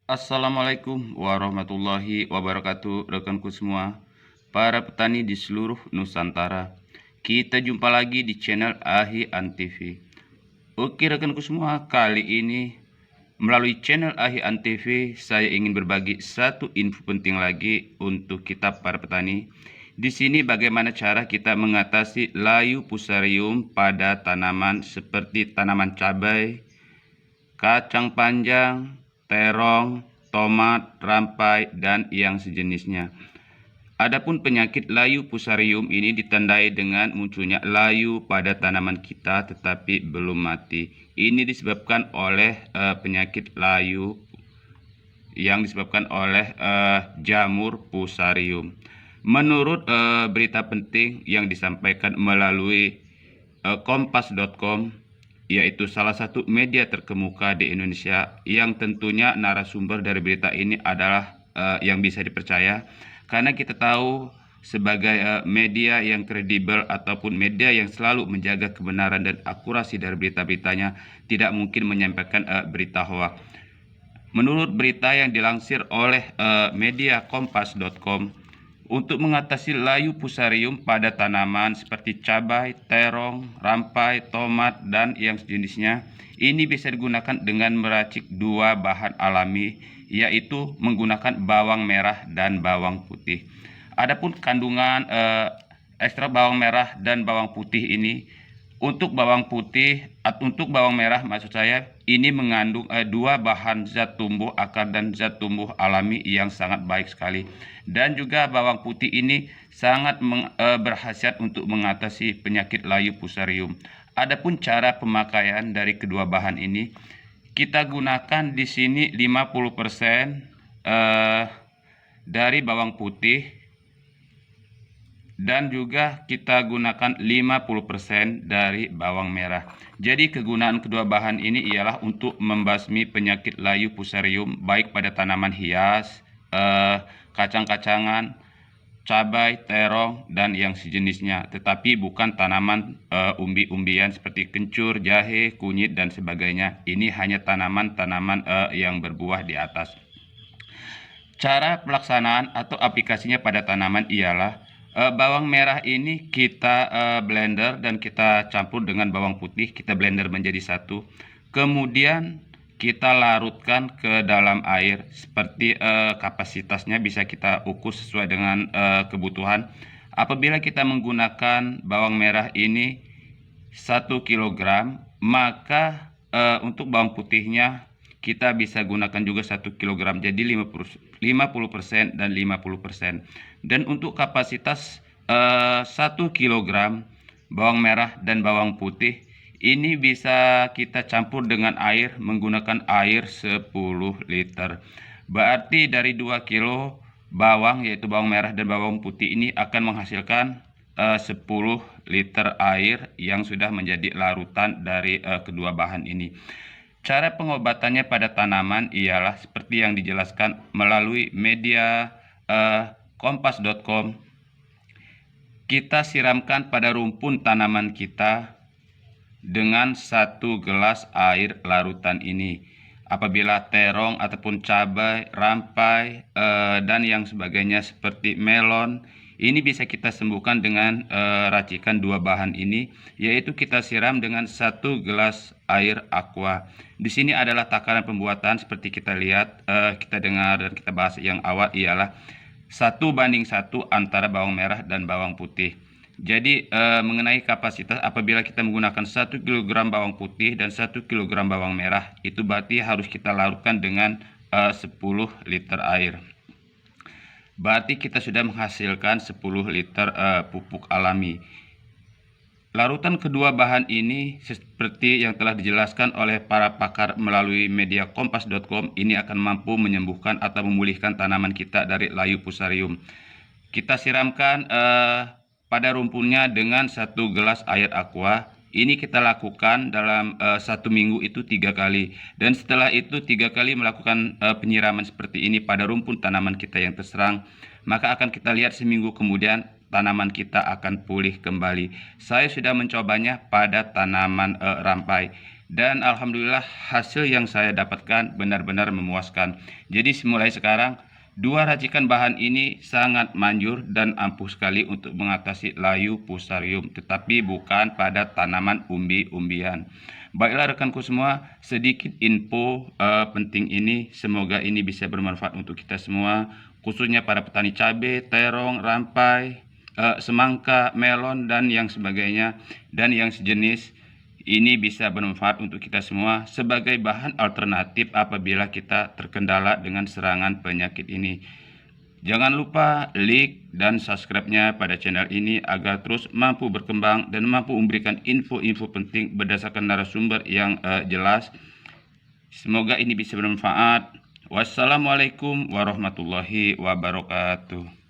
Assalamualaikum warahmatullahi wabarakatuh, rekanku semua, para petani di seluruh Nusantara. Kita jumpa lagi di channel Ahian TV. Oke rekanku semua, kali ini melalui channel Ahian TV saya ingin berbagi satu info penting lagi untuk kita para petani. Di sini bagaimana cara kita mengatasi layu fusarium pada tanaman seperti tanaman cabai, kacang panjang, terong, tomat, rampai, dan yang sejenisnya. Adapun penyakit layu fusarium ini ditandai dengan munculnya layu pada tanaman kita tetapi belum mati. Ini disebabkan oleh penyakit layu yang disebabkan oleh jamur fusarium. Menurut berita penting yang disampaikan melalui kompas.com, yaitu salah satu media terkemuka di Indonesia, yang tentunya narasumber dari berita ini adalah yang bisa dipercaya, karena kita tahu sebagai media yang kredibel ataupun media yang selalu menjaga kebenaran dan akurasi dari berita-beritanya, tidak mungkin menyampaikan berita hoax. Menurut berita yang dilansir oleh media kompas.com, untuk mengatasi layu fusarium pada tanaman seperti cabai, terong, rampai, tomat, dan yang sejenisnya, ini bisa digunakan dengan meracik dua bahan alami, yaitu menggunakan bawang merah dan bawang putih. Adapun kandungan ekstrak bawang merah dan bawang putih ini, untuk bawang merah maksud saya, ini mengandung dua bahan zat tumbuh akar dan zat tumbuh alami yang sangat baik sekali. Dan juga bawang putih ini sangat berkhasiat untuk mengatasi penyakit layu fusarium. Adapun cara pemakaian dari kedua bahan ini, kita gunakan di sini 50% dari bawang putih, dan juga kita gunakan 50% dari bawang merah. Jadi kegunaan kedua bahan ini ialah untuk membasmi penyakit layu fusarium baik pada tanaman hias, kacang-kacangan, cabai, terong, dan yang sejenisnya, tetapi bukan tanaman umbi-umbian seperti kencur, jahe, kunyit, dan sebagainya. Ini hanya tanaman-tanaman yang berbuah di atas. Cara pelaksanaan atau aplikasinya pada tanaman ialah bawang merah ini kita blender dan kita campur dengan bawang putih, kita blender menjadi satu. Kemudian kita larutkan ke dalam air seperti kapasitasnya bisa kita ukur sesuai dengan kebutuhan. Apabila kita menggunakan bawang merah ini 1 kilogram, maka untuk bawang putihnya kita bisa gunakan juga 1 kilogram, jadi 50% dan 50%. Dan untuk kapasitas 1 kilogram bawang merah dan bawang putih ini bisa kita campur dengan air menggunakan air 10 liter. Berarti dari 2 kilo bawang, yaitu bawang merah dan bawang putih, ini akan menghasilkan 10 liter air yang sudah menjadi larutan dari kedua bahan ini. Cara pengobatannya pada tanaman ialah seperti yang dijelaskan melalui media kompas.com. Kita siramkan pada rumpun tanaman kita dengan 1 gelas air larutan ini. Apabila terong ataupun cabai, rampai, dan yang sebagainya seperti melon, ini bisa kita sembuhkan dengan racikan dua bahan ini, yaitu kita siram dengan 1 gelas air aqua. Di sini adalah takaran pembuatan seperti kita lihat, kita dengar dan kita bahas yang awal ialah 1:1 antara bawang merah dan bawang putih. Jadi mengenai kapasitas, apabila kita menggunakan 1 kg bawang putih dan 1 kg bawang merah, itu berarti harus kita larutkan dengan 10 liter air. Berarti kita sudah menghasilkan 10 liter pupuk alami. Larutan kedua bahan ini seperti yang telah dijelaskan oleh para pakar melalui media kompas.com, ini akan mampu menyembuhkan atau memulihkan tanaman kita dari layu fusarium. Kita siramkan pada rumpunnya dengan 1 gelas air aqua. Ini kita lakukan dalam 1 minggu itu 3 kali. Dan setelah itu 3 kali melakukan penyiraman seperti ini pada rumpun tanaman kita yang terserang, maka akan kita lihat seminggu kemudian tanaman kita akan pulih kembali. Saya sudah mencobanya pada tanaman rampai. Dan alhamdulillah hasil yang saya dapatkan benar-benar memuaskan. Jadi mulai sekarang dua racikan bahan ini sangat manjur dan ampuh sekali untuk mengatasi layu fusarium, tetapi bukan pada tanaman umbi-umbian. Baiklah rekanku semua, sedikit info penting ini, semoga ini bisa bermanfaat untuk kita semua, khususnya para petani cabai, terong, rampai, semangka, melon, dan yang sebagainya, dan yang sejenis. Ini bisa bermanfaat untuk kita semua sebagai bahan alternatif apabila kita terkendala dengan serangan penyakit ini. Jangan lupa like dan subscribe-nya pada channel ini agar terus mampu berkembang dan mampu memberikan info-info penting berdasarkan narasumber yang jelas. Semoga ini bisa bermanfaat. Wassalamualaikum warahmatullahi wabarakatuh.